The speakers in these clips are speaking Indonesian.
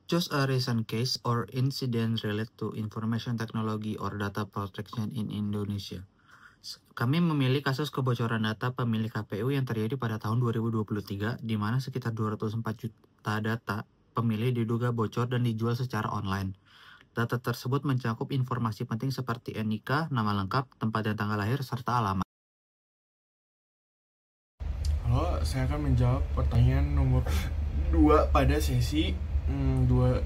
Choose a recent case or incident related to information technology or data protection in Indonesia. Kami memilih kasus kebocoran data pemilih KPU yang terjadi pada tahun 2023, di mana sekitar 204 juta data pemilih diduga bocor dan dijual secara online. Data tersebut mencakup informasi penting seperti NIK, nama lengkap, tempat dan tanggal lahir, serta alamat. Halo, saya akan menjawab pertanyaan nomor 2 pada sesi 2122.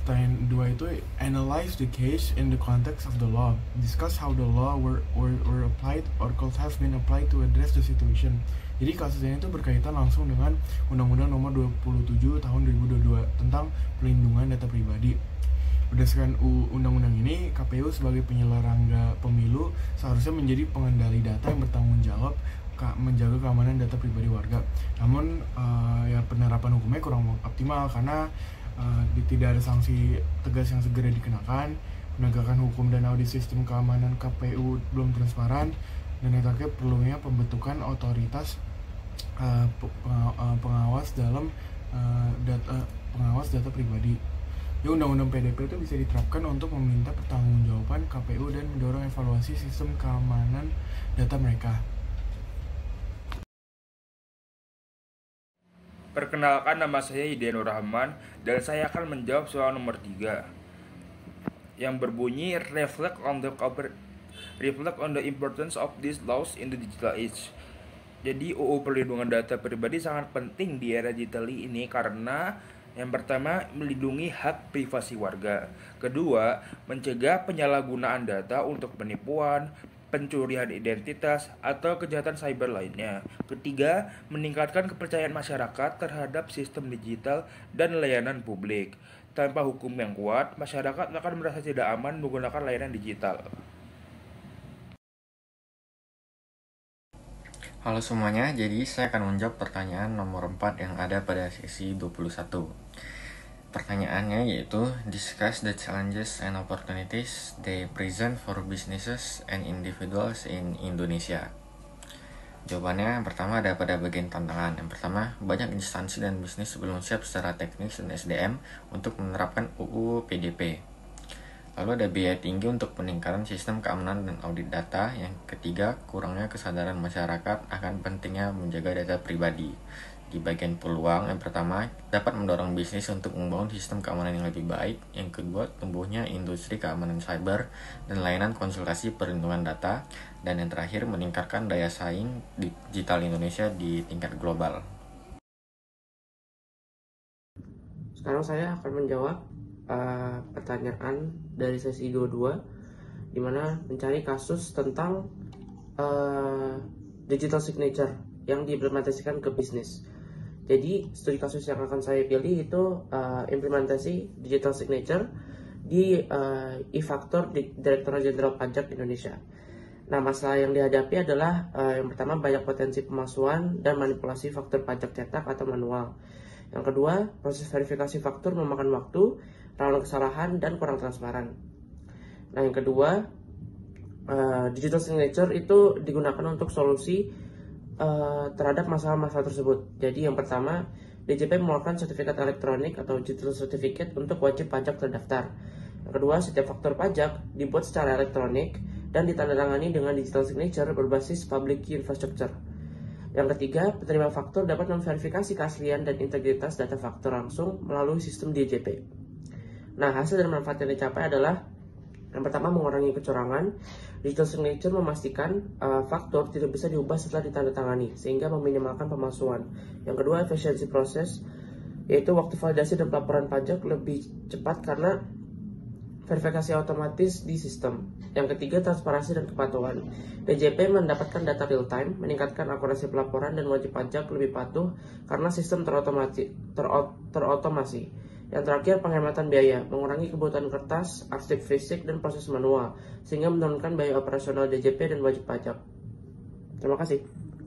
Pertanyaan 2 itu, analyze the case in the context of the law. Discuss how the law were applied or could have been applied to address the situation. Jadi kasus ini itu berkaitan langsung dengan Undang-Undang Nomor 27 Tahun 2022 tentang pelindungan data pribadi. Berdasarkan undang-undang ini, KPU sebagai penyelenggara pemilu seharusnya menjadi pengendali data yang bertanggung jawab menjaga keamanan data pribadi warga. Namun ya penerapan hukumnya kurang optimal karena tidak ada sanksi tegas yang segera dikenakan, penegakan hukum dan audit sistem keamanan KPU belum transparan, dan yang terakhir perlunya pembentukan otoritas pengawas data pribadi. Ya, Undang-Undang PDP itu bisa diterapkan untuk meminta pertanggungjawaban KPU dan mendorong evaluasi sistem keamanan data mereka. Perkenalkan, nama saya Hidianur Rahman dan saya akan menjawab soal nomor 3 yang berbunyi reflect on the importance of these laws in the digital age. Jadi UU Perlindungan Data Pribadi sangat penting di era digital ini karena yang pertama, melindungi hak privasi warga. Kedua, mencegah penyalahgunaan data untuk penipuan, pencurian identitas, atau kejahatan cyber lainnya. Ketiga, meningkatkan kepercayaan masyarakat terhadap sistem digital dan layanan publik. Tanpa hukum yang kuat, masyarakat akan merasa tidak aman menggunakan layanan digital. Halo semuanya, jadi saya akan menjawab pertanyaan nomor 4 yang ada pada sesi 21. Pertanyaannya yaitu, discuss the challenges and opportunities they present for businesses and individuals in Indonesia. Jawabannya yang pertama ada pada bagian tantangan. Yang pertama, banyak instansi dan bisnis belum siap secara teknis dan SDM untuk menerapkan UU PDP. Lalu ada biaya tinggi untuk peningkatan sistem keamanan dan audit data. Yang ketiga, kurangnya kesadaran masyarakat akan pentingnya menjaga data pribadi. Di bagian peluang, yang pertama, dapat mendorong bisnis untuk membangun sistem keamanan yang lebih baik. Yang kedua, tumbuhnya industri keamanan cyber dan layanan konsultasi perlindungan data. Dan yang terakhir, meningkatkan daya saing digital Indonesia di tingkat global. Sekarang saya akan menjawab pertanyaan dari sesi 22, di mana mencari kasus tentang digital signature yang diimplementasikan ke bisnis. Jadi studi kasus yang akan saya pilih itu implementasi digital signature di e-faktur di Direktorat Jenderal Pajak Indonesia. Nah, masalah yang dihadapi adalah yang pertama, banyak potensi pemalsuan dan manipulasi faktur pajak cetak atau manual. Yang kedua, proses verifikasi faktur memakan waktu, rawan kesalahan, dan kurang transparan. Nah, yang kedua, digital signature itu digunakan untuk solusi terhadap masalah-masalah tersebut. Jadi yang pertama, DJP mengeluarkan sertifikat elektronik atau digital certificate untuk wajib pajak terdaftar. Yang kedua, setiap faktur pajak dibuat secara elektronik dan ditandatangani dengan digital signature berbasis public key infrastructure. Yang ketiga, penerima faktur dapat memverifikasi keaslian dan integritas data faktur langsung melalui sistem DJP. Nah, hasil dan manfaat yang dicapai adalah yang pertama, mengurangi kecurangan. Digital signature memastikan faktur tidak bisa diubah setelah ditandatangani, sehingga meminimalkan pemalsuan. Yang kedua, efisiensi proses, yaitu waktu validasi dan pelaporan pajak lebih cepat karena verifikasi otomatis di sistem. Yang ketiga, transparansi dan kepatuhan. DJP mendapatkan data real time, meningkatkan akurasi pelaporan dan wajib pajak lebih patuh karena sistem terotomasi. Yang terakhir, penghematan biaya, mengurangi kebutuhan kertas, arsip fisik, dan proses manual, sehingga menurunkan biaya operasional DJP dan wajib pajak. Terima kasih.